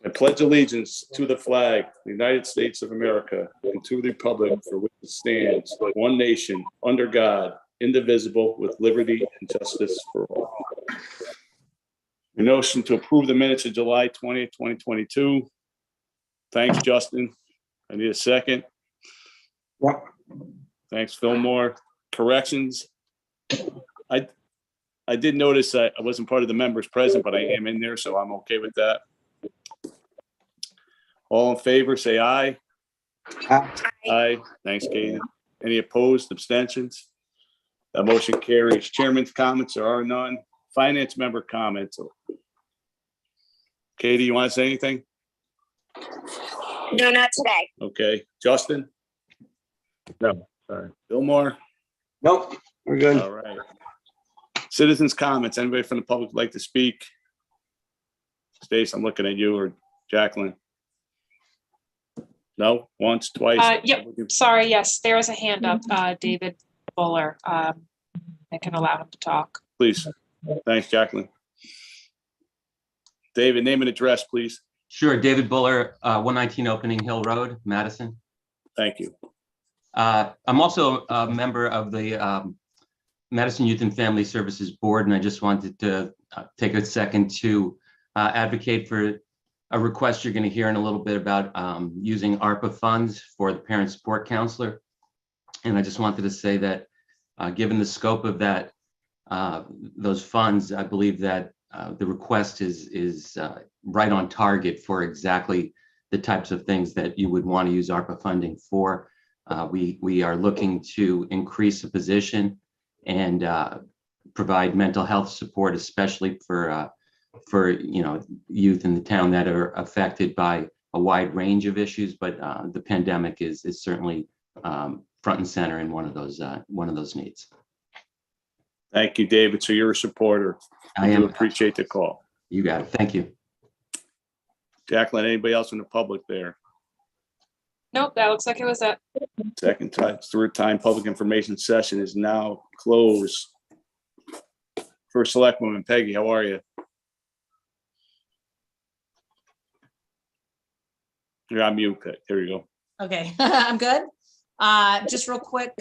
I pledge allegiance to the flag, the United States of America, and to the republic for which it stands, one nation, under God, indivisible, with liberty and justice for all. A motion to approve the minutes of July 20th, 2022. Thanks, Justin. I need a second. Yep. Thanks, Fillmore. Corrections. I did notice I wasn't part of the members present, but I am in there, so I'm okay with that. All in favor, say aye. Aye. Thanks, Katie. Any opposed, abstentions? That motion carries. Chairman's comments, there are none. Finance member comments. Katie, you want to say anything? No, not today. Okay. Justin? No, sorry. Fillmore? Nope, we're good. All right. Citizens' comments. Anybody from the public like to speak? Stace, I'm looking at you, or Jacqueline. No? Once, twice? Yep. Sorry, yes, there is a hand up, David Buller. I can allow him to talk. Please. Thanks, Jacqueline. David, name and address, please. Sure, David Buller, 119 Opening Hill Road, Madison. Thank you. I'm also a member of the Madison Youth and Family Services Board, and I just wanted to take a second to advocate for a request you're going to hear in a little bit about using ARPA funds for the Parent Support Counselor. And I just wanted to say that given the scope of that, those funds, I believe that the request is right on target for exactly the types of things that you would want to use ARPA funding for. We are looking to increase the position and provide mental health support, especially for youth in the town that are affected by a wide range of issues. But the pandemic is certainly front and center in one of those needs. Thank you, David. So you're a supporter. I am. Appreciate the call. You got it. Thank you. Jacqueline, anybody else in the public there? Nope, that looks like it was it. Third time public information session is now closed. First Selectwoman, Peggy, how are you? You're on mute, Peg. There you go. Okay, I'm good. Just real quick,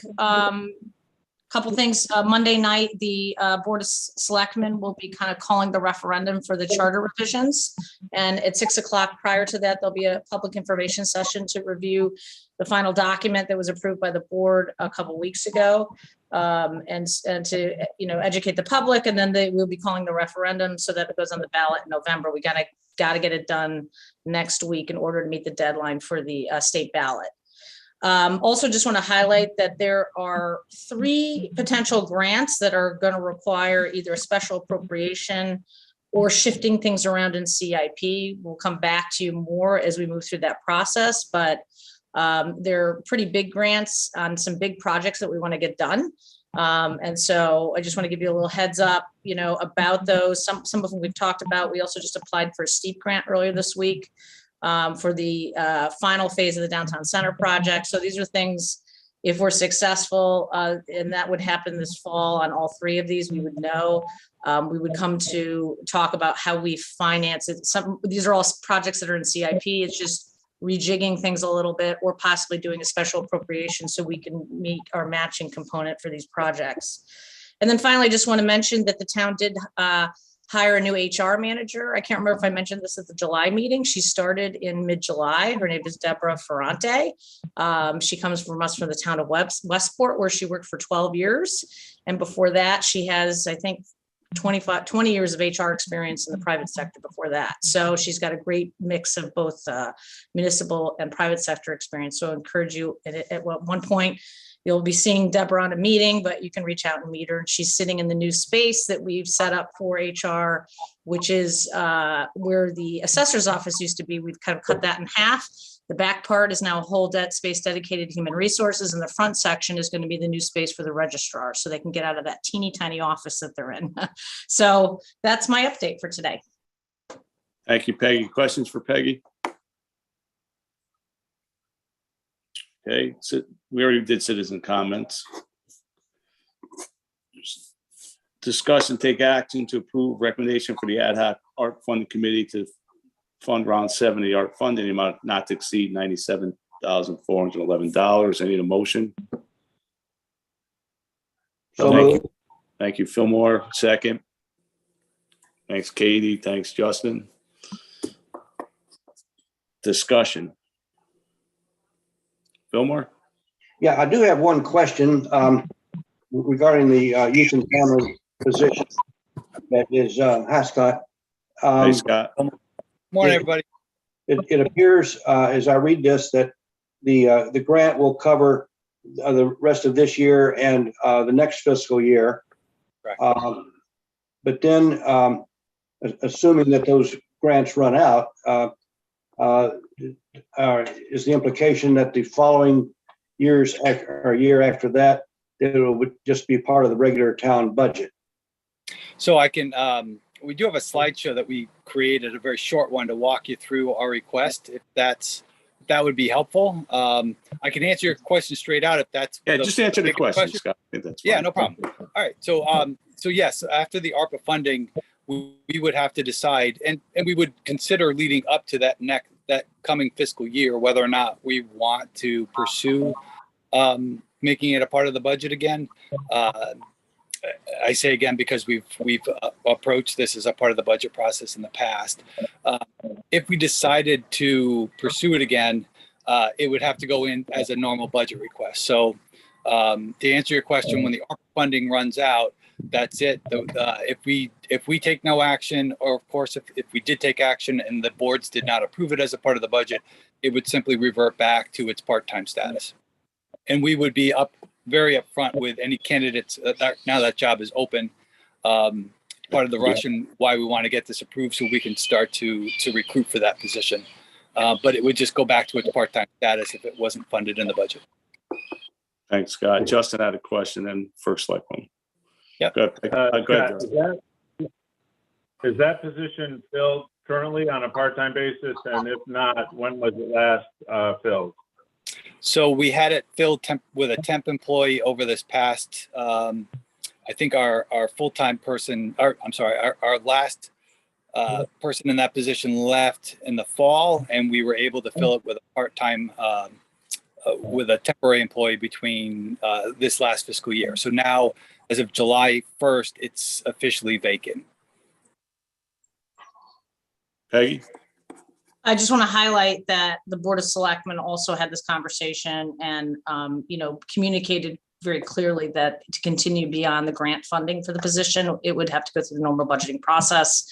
couple things. Monday night, the Board of Selectmen will be kind of calling the referendum for the charter revisions. And at 6 o'clock prior to that, there'll be a public information session to review the final document that was approved by the board a couple weeks ago. And to, educate the public, and then they will be calling the referendum so that it goes on the ballot in November. We gotta get it done next week in order to meet the deadline for the state ballot. Also just want to highlight that there are 3 potential grants that are going to require either a special appropriation or shifting things around in CIP. We'll come back to you more as we move through that process, but they're pretty big grants on some big projects that we want to get done. And so I just want to give you a little heads up, about those. Some of them we've talked about. We also just applied for a STEEP grant earlier this week for the final phase of the downtown center project. So these are things, if we're successful, and that would happen this fall on all 3 of these, we would know. We would come to talk about how we finance it. These are all projects that are in CIP. It's just rejigging things a little bit, or possibly doing a special appropriation so we can meet our matching component for these projects. And then finally, just want to mention that the town did hire a new HR manager. I can't remember if I mentioned this at the July meeting. She started in mid-July. Her name is Deborah Ferrante. She comes from the town of Westport, where she worked for 12 years. And before that, she has, I think, 20 years of HR experience in the private sector before that. So she's got a great mix of both municipal and private sector experience. So I encourage you at one point, you'll be seeing Deborah on a meeting, but you can reach out and meet her. And she's sitting in the new space that we've set up for HR, which is where the assessor's office used to be. We've kind of cut that in half. The back part is now a whole space dedicated to human resources, and the front section is going to be the new space for the registrar, so they can get out of that teeny tiny office that they're in. So that's my update for today. Thank you, Peggy. Questions for Peggy? Okay, so we already did citizen comments. Discuss and take action to approve recommendation for the ad hoc art funding committee Fund Round 70 ARP funding, the amount not to exceed $97,411. I need a motion. So Thank moved. Thank you, Fillmore. Second. Thanks, Katie. Thanks, Justin. Discussion. Fillmore? Yeah, I do have one question regarding the youth and family position. That is, hi, Scott. Hey, Scott. Morning, everybody. It appears, as I read this, that the grant will cover the rest of this year and the next fiscal year. Correct. But then, assuming that those grants run out, is the implication that the following years or year after that, it would just be part of the regular town budget? So I can, we do have a slideshow that we created, a very short one, to walk you through our request, if that would be helpful. I can answer your question straight out if that's. Yeah, just answer the question, Scott. I think that's fine. Yeah, no problem. All right. So yes, after the ARPA funding, we would have to decide, and we would consider leading up to that coming fiscal year, whether or not we want to pursue making it a part of the budget again. I say again because we've approached this as a part of the budget process in the past. If we decided to pursue it again, it would have to go in as a normal budget request. So to answer your question, when the ARPA funding runs out, that's it. If we take no action, or of course, if we did take action and the boards did not approve it as a part of the budget, it would simply revert back to its part-time status. And we would be very upfront with any candidates now that job is open. Part of the rush and why we want to get this approved so we can start to recruit for that position. But it would just go back to its part-time status if it wasn't funded in the budget. Thanks, Scott. Justin had a question and first select one. Yeah. Go ahead, Scott, is that position filled currently on a part-time basis? And if not, when was it last filled? So we had it filled with a temp employee over this past, I think our full-time person, our last person in that position left in the fall, and we were able to fill it with a part-time, with a temporary employee between this last fiscal year. So now, as of July 1st, it's officially vacant. Peggy? I just want to highlight that the Board of Selectmen also had this conversation and, communicated very clearly that to continue beyond the grant funding for the position, it would have to go through the normal budgeting process.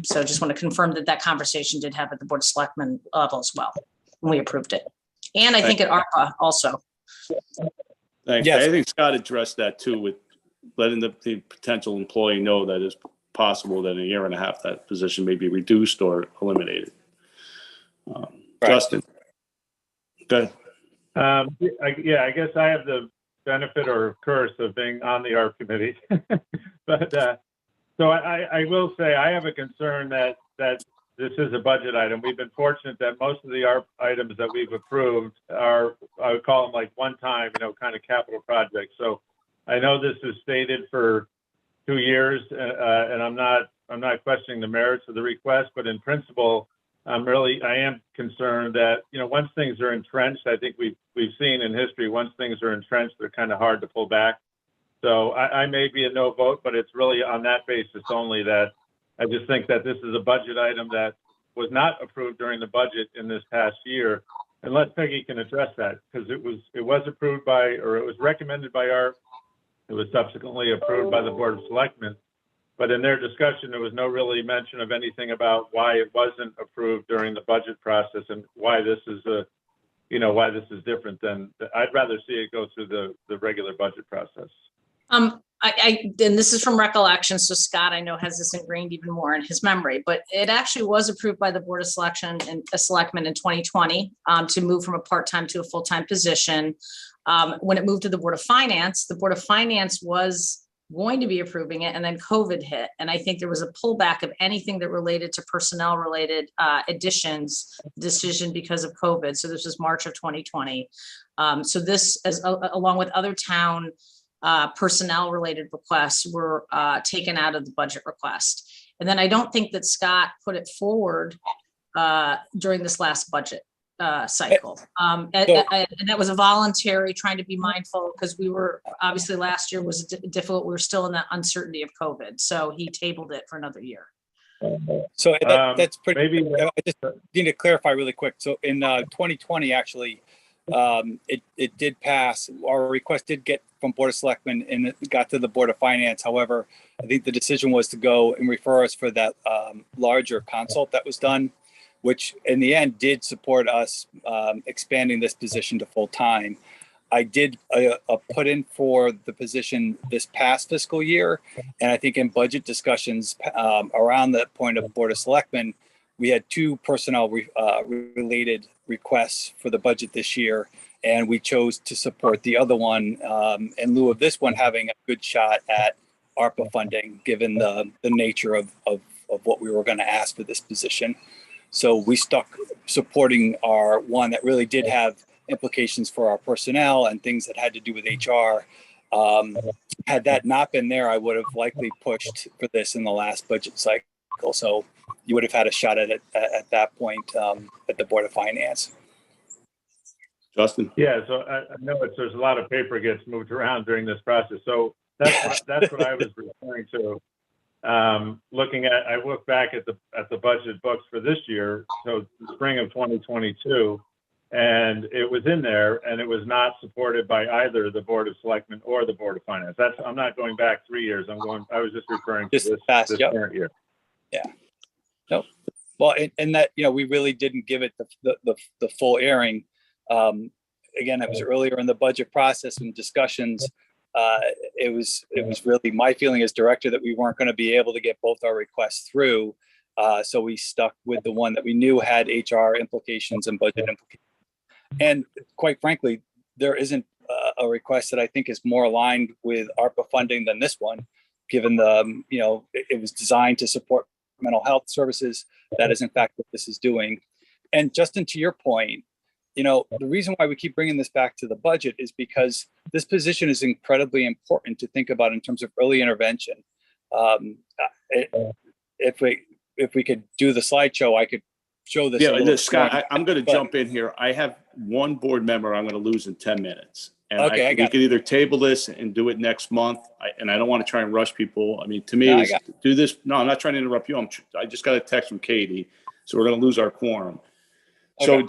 So just want to confirm that conversation did happen at the Board of Selectmen level as well, when we approved it. And I think at ARPA also. Thanks. Yes. I think Scott addressed that too, with letting the potential employee know that it's possible that in a year and a half that position may be reduced or eliminated. Justin. Go ahead. I guess I have the benefit or curse of being on the ARP committee. But so I will say I have a concern that this is a budget item. We've been fortunate that most of the ARP items that we've approved are, I would call them like one-time, kind of capital projects. So I know this is stated for 2 years, and I'm not questioning the merits of the request, but in principle, I am concerned that, once things are entrenched, I think we've seen in history, once things are entrenched, they're kind of hard to pull back. So I may be a no vote, but it's really on that basis only that I just think that this is a budget item that was not approved during the budget in this past year. Unless Peggy can address that, because it was approved by, or it was recommended by ARP. It was subsequently approved by the Board of Selectmen. But in their discussion, there was no really mention of anything about why it wasn't approved during the budget process and why this is why this is different than, I'd rather see it go through the regular budget process. And this is from recollection, so Scott, I know, has this ingrained even more in his memory, but it actually was approved by the Board of Selectmen in 2020 to move from a part-time to a full-time position. When it moved to the Board of Finance was going to be approving it, and then COVID hit. And I think there was a pullback of anything that related to personnel related additions decision because of COVID. So this was March of 2020. So this, along with other town personnel related requests, were taken out of the budget request. And then I don't think that Scott put it forward during this last budget cycle. And that was a voluntary, trying to be mindful, because we were, obviously last year was difficult. We were still in that uncertainty of COVID. So he tabled it for another year. So that's pretty, Maybe- I just need to clarify really quick. So in 2020, actually, it did pass. Our request did get from Board of Selectmen and it got to the Board of Finance. However, I think the decision was to go and refer us for that larger consult that was done, which in the end did support us expanding this position to full time. I did put in for the position this past fiscal year. And I think in budget discussions around that point of Board of Selectmen, we had two personnel related requests for the budget this year. And we chose to support the other one in lieu of this one having a good shot at ARPA funding, given the nature of what we were going to ask for this position. So we stuck supporting our one that really did have implications for our personnel and things that had to do with HR. Had that not been there, I would have likely pushed for this in the last budget cycle. So you would have had a shot at it at that point at the Board of Finance. Justin? Yeah, so I know there's a lot of paper gets moved around during this process. So that's what I was referring to. Looking at, I look back at the budget books for this year, so the spring of 2022, and it was in there, and it was not supported by either the Board of Selectmen or the Board of Finance. I'm not going back 3 years. I was just referring to Just this past, yep. current year. Yeah. No. Well, and that, we really didn't give it the full airing. Again, it was earlier in the budget process and discussions. It was really my feeling as director that we weren't going to be able to get both our requests through. So we stuck with the one that we knew had HR implications and budget implications. And quite frankly, there isn't a request that I think is more aligned with ARPA funding than this one, given the, it was designed to support mental health services. That is in fact what this is doing. And Justin, to your point, the reason why we keep bringing this back to the budget is because this position is incredibly important to think about in terms of early intervention. If we could do the slideshow, I could show this. Yeah, Scott, I'm going to jump in here. I have one board member I'm going to lose in 10 minutes. And Okay, we could either table this and do it next month. And I don't want to try and rush people. I mean, to me, do this. No, I'm not trying to interrupt you. I just got a text from Katie. So we're going to lose our quorum. So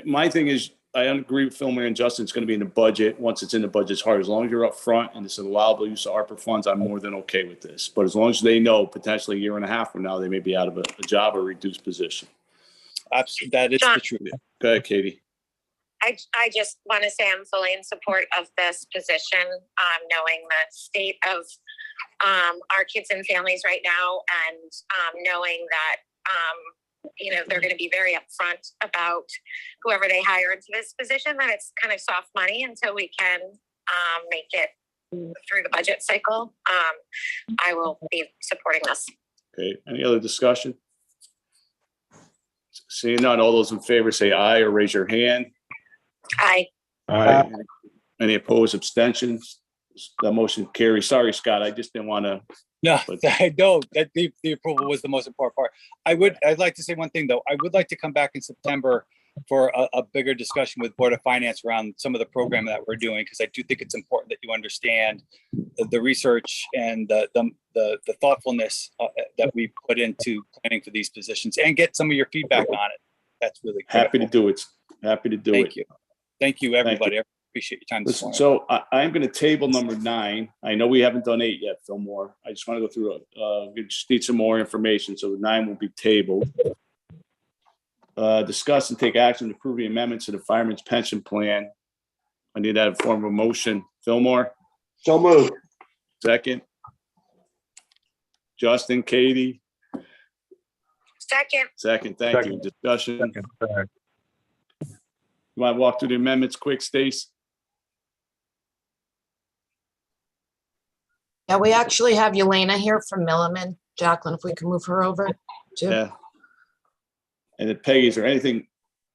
my thing is, I agree with Philmore and Justin. It's going to be in the budget. Once it's in the budget, it's hard. As long as you're up front and it's an allowable use of ARPA funds, I'm more than okay with this. But as long as they know potentially a year and a half from now, they may be out of a job or reduced position. Absolutely. That is John, the truth. Go ahead, Katie. I just want to say I'm fully in support of this position, knowing the state of our kids and families right now, and knowing that they're going to be very upfront about whoever they hire into this position, that it's kind of soft money until we can make it through the budget cycle. I will be supporting this. Okay. Any other discussion? Seeing none, all those in favor say aye or raise your hand. Aye. Aye. Any opposed, abstentions? The motion carries. Sorry, Scott, I just didn't want to. No, I don't. That the approval was the most important part. I'd like to say one thing though. I would like to come back in September for a bigger discussion with Board of Finance around some of the program that we're doing, because I do think it's important that you understand the research and the thoughtfulness that we put into planning for these positions, and get some of your feedback on it. That's really critical. Happy to do it. Happy to do it. Thank you. Thank you, everybody. I appreciate your time this Listen, morning. so I'm going to table number 9. I know we haven't done 8 yet, Fillmore. I just want to go through it. We just need some more information. So 9 will be tabled. Discuss and take action to approve the amendments to the fireman's pension plan. I need that in form of a motion. Fillmore, So moved. second. Justin, Katie, Second. Thank you. Second. Discussion. Second. Sorry. You want to walk through the amendments quick, Stace? Yeah, we actually have Yelena here from Milliman. Jacqueline, if we can move her over too. Yeah. And then Peggy, is there anything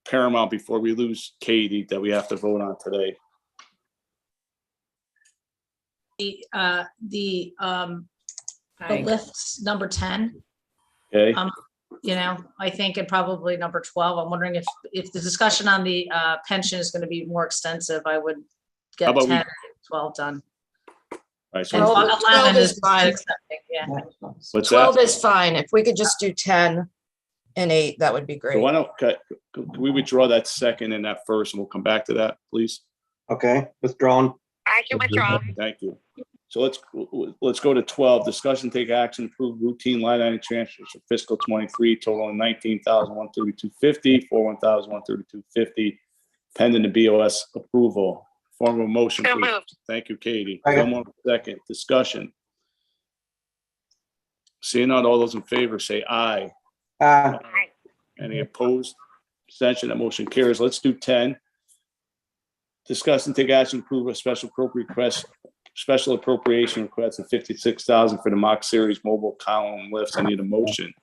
paramount before we lose Katie that we have to vote on today? The lifts number 10. Okay, I think, and probably number 12, I'm wondering if the discussion on the pension is going to be more extensive, I would How get about 10 or 12 done. All right, so And 12 11 is is fine. accepting, yeah. what's 12 that? is fine. If we could just do 10 and 8, that would be So great. why don't, can we withdraw that second and that first, and we'll come back to that, please? Okay, withdrawn. I can withdraw. Thank you. So let's go to 12, discussion, take action, approve routine line item transfers for fiscal 23, totaling 19,132.50 for 1,132.50, pending the BOS approval. Form of motion, So please. moved. Thank you, Katie. Second. One more second, discussion. Seeing none, all those in favor say aye. Uh, Any opposed? Abstention, that motion carries. Let's do 10. Discuss and take action, approve a special appropriation request of $56,000 for the Mach Series mobile column lifts. I need a motion.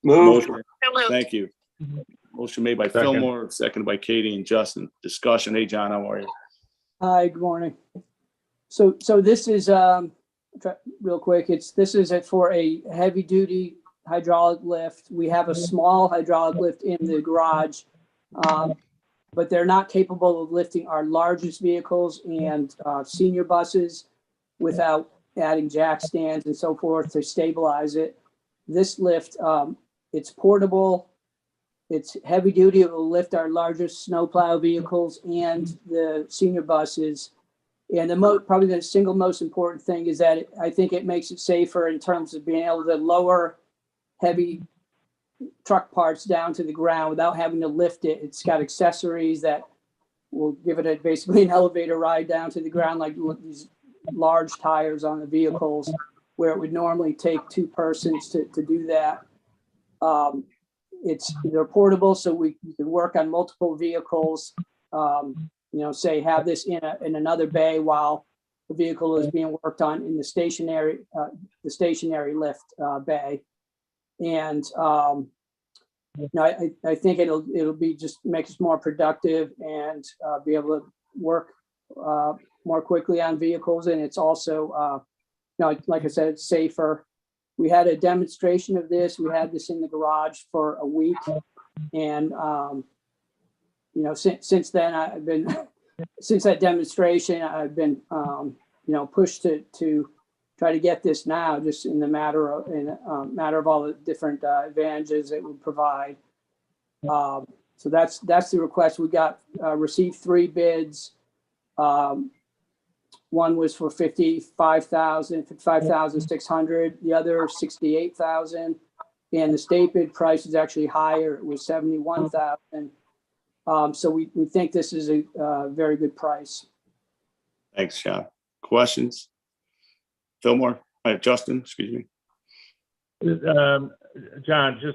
moved. Motion. So moved. Thank you. Motion made by Second. Fillmore, seconded by Katie and Justin. Discussion. Hey, John, how are you? Hi, good morning. So this is, real quick, this is for a heavy duty hydraulic lift. We have a small hydraulic lift in the garage, but they're not capable of lifting our largest vehicles and senior buses without adding jack stands and so forth to stabilize it. This lift, it's portable, it's heavy duty, it will lift our largest snowplow vehicles and the senior buses. And probably the single most important thing is that I think it makes it safer in terms of being able to lower heavy truck parts down to the ground without having to lift it. It's got accessories that will give it basically an elevator ride down to the ground, like these large tires on the vehicles, where it would normally take two persons to do that. They're portable, so we can work on multiple vehicles. Say have this in another bay while the vehicle is being worked on in the stationary lift bay. And I think it'll be just make us more productive and be able to work more quickly on vehicles. And it's also, like I said, it's safer. We had a demonstration of this. We had this in the garage for a week, and since then since that demonstration, I've been pushed to try to get this now, just in the matter of all the different advantages it would provide. So that's the request. We received 3 bids. One was for $55,600, the other $68,000, and the state bid price is actually higher. It was $71,000. So we think this is a very good price. Thanks, John. Questions? Fillmore, Justin, excuse me. John, is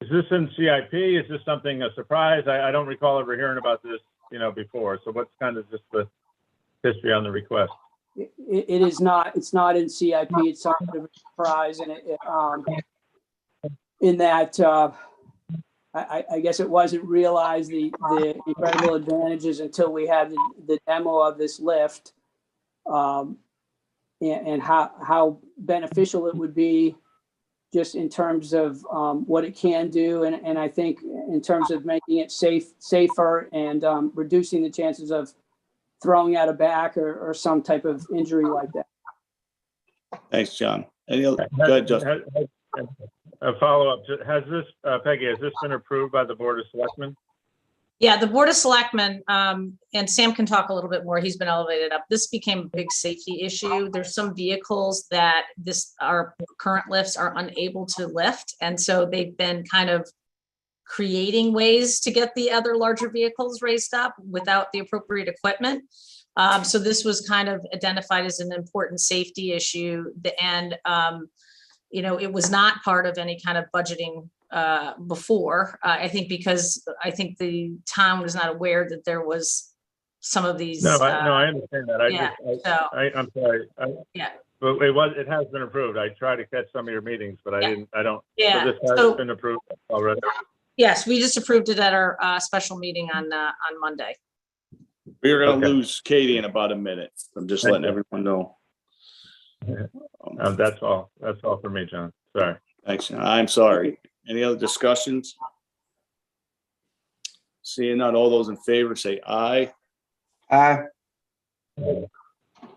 this in CIP? Is this something a surprise? I don't recall ever hearing about this, before. So what's kind of just the history on the request? It is not. It's not in CIP. It's somewhat of a surprise, and in that I guess it wasn't realized the incredible advantages until we had the demo of this lift, and how beneficial it would be just in terms of what it can do. And I think in terms of making it safer and reducing the chances of throwing out a back or some type of injury like that. Thanks, John. Any other? Go ahead, Justin. A follow-up. Peggy, has this been approved by the Board of Selectmen? Yeah, the Board of Selectmen, and Sam can talk a little bit more. He's been elevated up. This became a big safety issue. There's some vehicles that our current lifts are unable to lift. And so they've been kind of creating ways to get the other larger vehicles raised up without the appropriate equipment. So this was kind of identified as an important safety issue. And, it was not part of any kind of budgeting before, I think, because I think the town was not aware that there was some of these. No, I understand that. I'm sorry. Yeah. But it has been approved. I tried to catch some of your meetings, but I don't. Yeah. So this has been approved already. Yes, we just approved it at our special meeting on Monday. We're going to lose Katie in about a minute. I'm just letting everyone know. That's all for me, John. Sorry. Thanks. I'm sorry. Any other discussions? Seeing none, all those in favor say aye. Aye.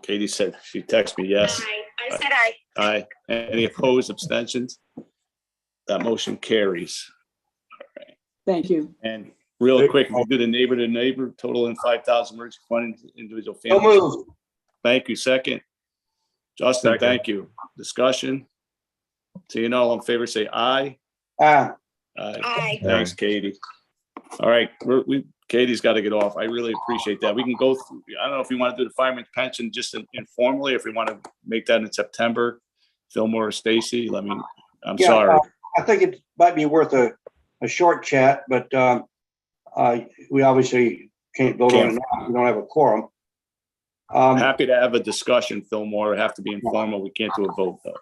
Katie said, she texted me yes. I said aye. Aye. Any opposed, abstentions? That motion carries. Thank you. And real quick, we do the neighbor to neighbor, total in 5,000 emergency fund individual So families. moved. Thank you. Second. Justin, Second. thank you. Discussion. Seeing all in favor, say aye. Aye. Aye. Aye. Thanks, Katie. All right, Katie's got to get off. I really appreciate that. We can go through, I don't know if we want to do the fireman's pension just informally, if we want to make that in September. Fillmore or Stacy, I'm Yeah, sorry. I think it might be worth a short chat, but we obviously can't vote on it now. We don't have a quorum. I'm happy to have a discussion, Fillmore. It'd have to be informal. We can't do a vote though.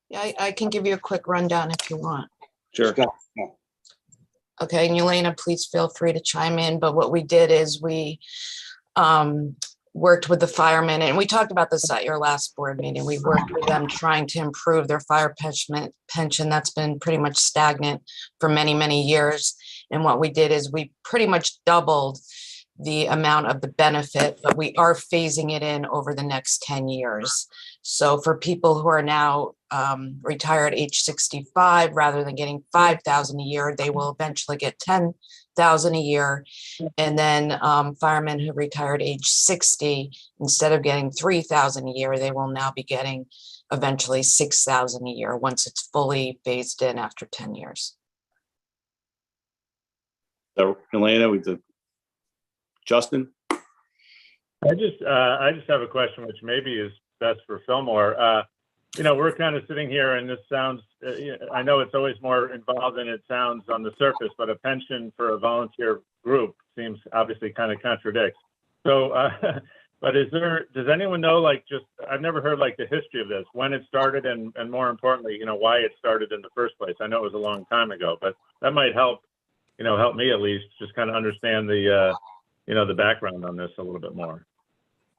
Yeah, I can give you a quick rundown if you want. Sure. Okay, and Elena, please feel free to chime in, but what we did is we worked with the firemen, and we talked about this at your last board meeting. We worked with them trying to improve their fire pension that's been pretty much stagnant for many, many years. And what we did is we pretty much doubled the amount of the benefit, but we are phasing it in over the next 10 years. So for people who are now retired at age 65, rather than getting $5,000 a year, they will eventually get $10,000 a year. And then firemen who retired age 60, instead of getting $3,000 a year, they will now be getting eventually $6,000 a year once it's fully phased in after 10 years. So, Elena, Justin? I just have a question, which maybe is best for Fillmore. We're kind of sitting here, and this sounds, I know it's always more involved than it sounds on the surface, but a pension for a volunteer group seems obviously kind of contradicts. So, but does anyone know, I've never heard the history of this, when it started, and more importantly, why it started in the first place. I know it was a long time ago, but that might help me at least just kind of understand the background on this a little bit more.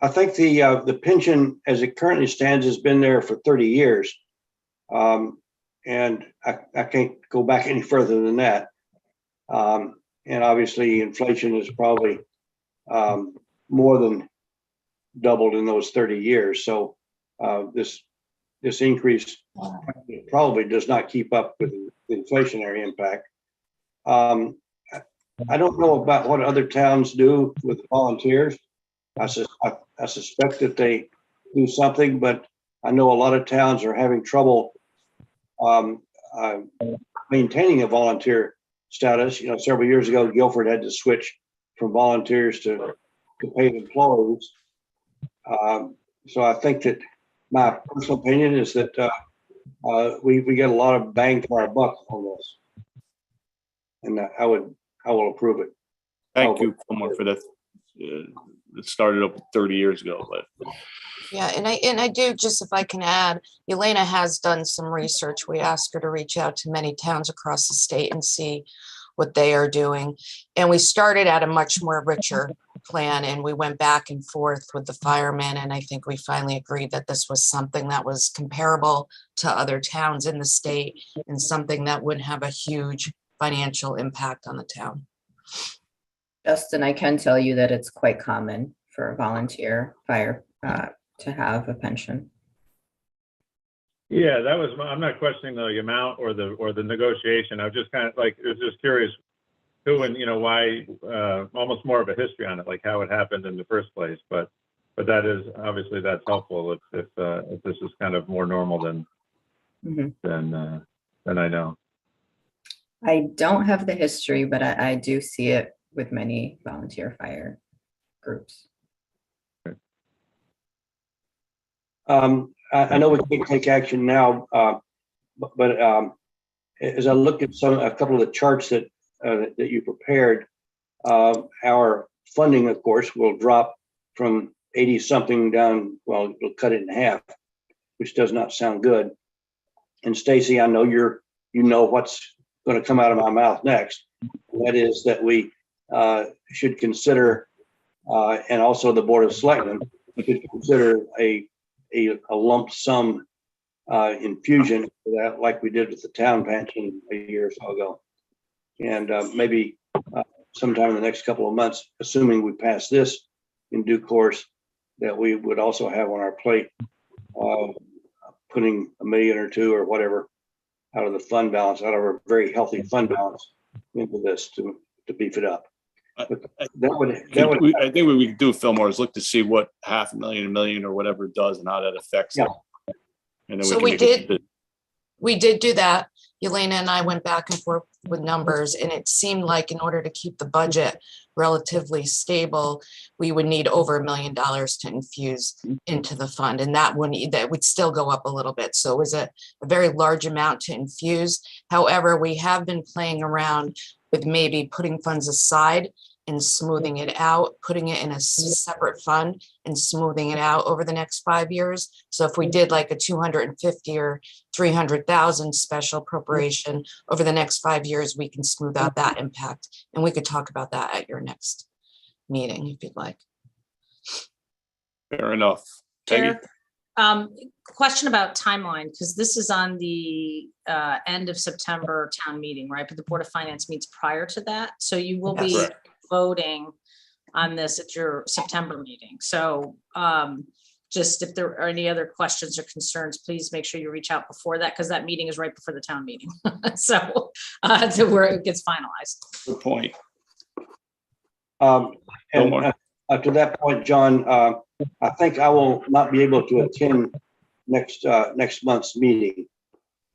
I think the pension as it currently stands has been there for 30 years. And I can't go back any further than that. And obviously inflation is probably more than doubled in those 30 years. So this increase probably does not keep up with the inflationary impact. I don't know about what other towns do with volunteers. I suspect that they do something, but I know a lot of towns are having trouble maintaining a volunteer status. Several years ago, Guilford had to switch from volunteers to paid employees. So I think that my personal opinion is that we get a lot of bang for our buck on this, and I will approve it. Thank you, Fillmore, for that. It started up 30 years ago, but Yeah, and I do, just if I can add, Elena has done some research. We asked her to reach out to many towns across the state and see what they are doing. And we started at a much more richer plan, and we went back and forth with the firemen. And I think we finally agreed that this was something that was comparable to other towns in the state and something that would have a huge financial impact on the town. Justin, I can tell you that it's quite common for a volunteer fire to have a pension. Yeah, I'm not questioning the amount or the negotiation. I was just just curious who and why, almost more of a history on it, like how it happened in the first place. But that is obviously that's helpful if this is kind of more normal than I know. I don't have the history, but I do see it with many volunteer fire groups. I know we can't take action now, but as I look at a couple of the charts that you prepared, our funding, of course, will drop from 80 something down. Well, it'll cut it in half, which does not sound good. And Stacy, I know you know what's going to come out of my mouth next. That is that we should consider, and also the Board of Selectmen should consider a a lump sum infusion for that, like we did with the town pension a year or so ago. And maybe sometime in the next couple of months, assuming we pass this in due course, that we would also have on our plate, putting $1 million or $2 million or whatever out of the fund balance, out of our very healthy fund balance into this to beef it up. But I that would, think what we could do, Fillmore, is look to see what $500,000, $1 million, or whatever it does and how that affects Yeah. it. And then So can we make a did- decision. We did do that. Elena and I went back and forth with numbers, and it seemed like in order to keep the budget relatively stable, we would need over $1 million to infuse into the fund, and that would still go up a little bit. So it was a very large amount to infuse. However, we have been playing around with maybe putting funds aside and smoothing it out, putting it in a separate fund and smoothing it out over the next 5 years. So if we did like a 250 or 300,000 special appropriation over the next 5 years, we can smooth out that impact. And we could talk about that at your next meeting if you'd like. Fair enough. Peggy? Chair, question about timeline, because this is on the end of September town meeting, right? But the Board of Finance meets prior to that. So you will be Yes. voting on this at your September meeting. So just if there are any other questions or concerns, please make sure you reach out before that, because that meeting is right before the town meeting. So to where it gets finalized. Good point. and Fillmore. to that point, John, I think I will not be able to attend next month's meeting.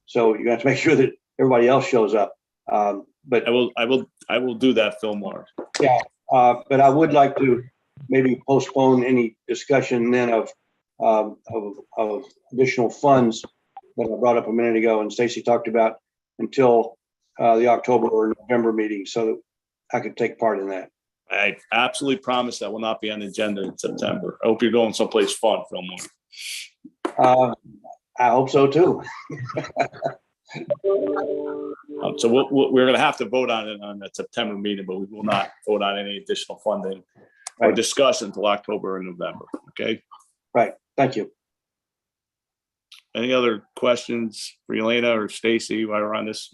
So you have to make sure that everybody else shows up. But I will do that, Fillmore. but I would like to maybe postpone any discussion then of additional funds that I brought up a minute ago and Stacy talked about until the October or November meeting, so that I could take part in that. I absolutely promise that will not be on the agenda in September. I hope you're going someplace fun, Fillmore. I hope so too. So we're going to have to vote on it on the September meeting, but we will not vote on any additional funding or Right. discuss until October and November. Okay. Right. Thank you. Any other questions for Elena or Stacy while we're on this?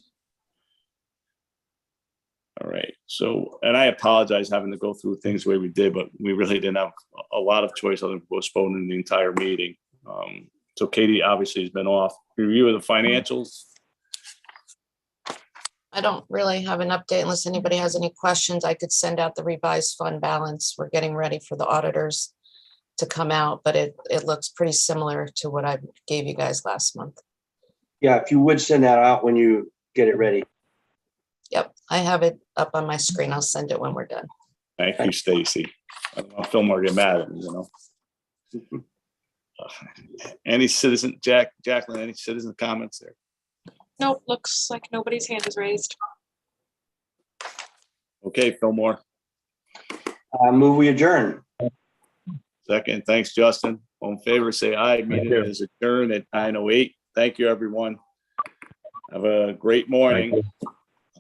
All right. So, and I apologize having to go through things the way we did, but we really didn't have a lot of choice other than postponing the entire meeting. So Katie obviously has been off. Review of the financials. I don't really have an update unless anybody has any questions. I could send out the revised fund balance. We're getting ready for the auditors to come out, but it looks pretty similar to what I gave you guys last month. Yeah, if you would send that out when you get it ready. Yep, I have it up on my screen. I'll send it when we're done. Thank you, Stacy. I don't know if Fillmore get mad at me, you know. Any citizen, Jacqueline, any citizen comments there? Nope, looks like nobody's hand is raised. Okay, Fillmore. Move we adjourn. Second, thanks, Justin. All in favor, say aye. Meeting you. is adjourned at 9:08. Thank you, everyone. Have a great morning.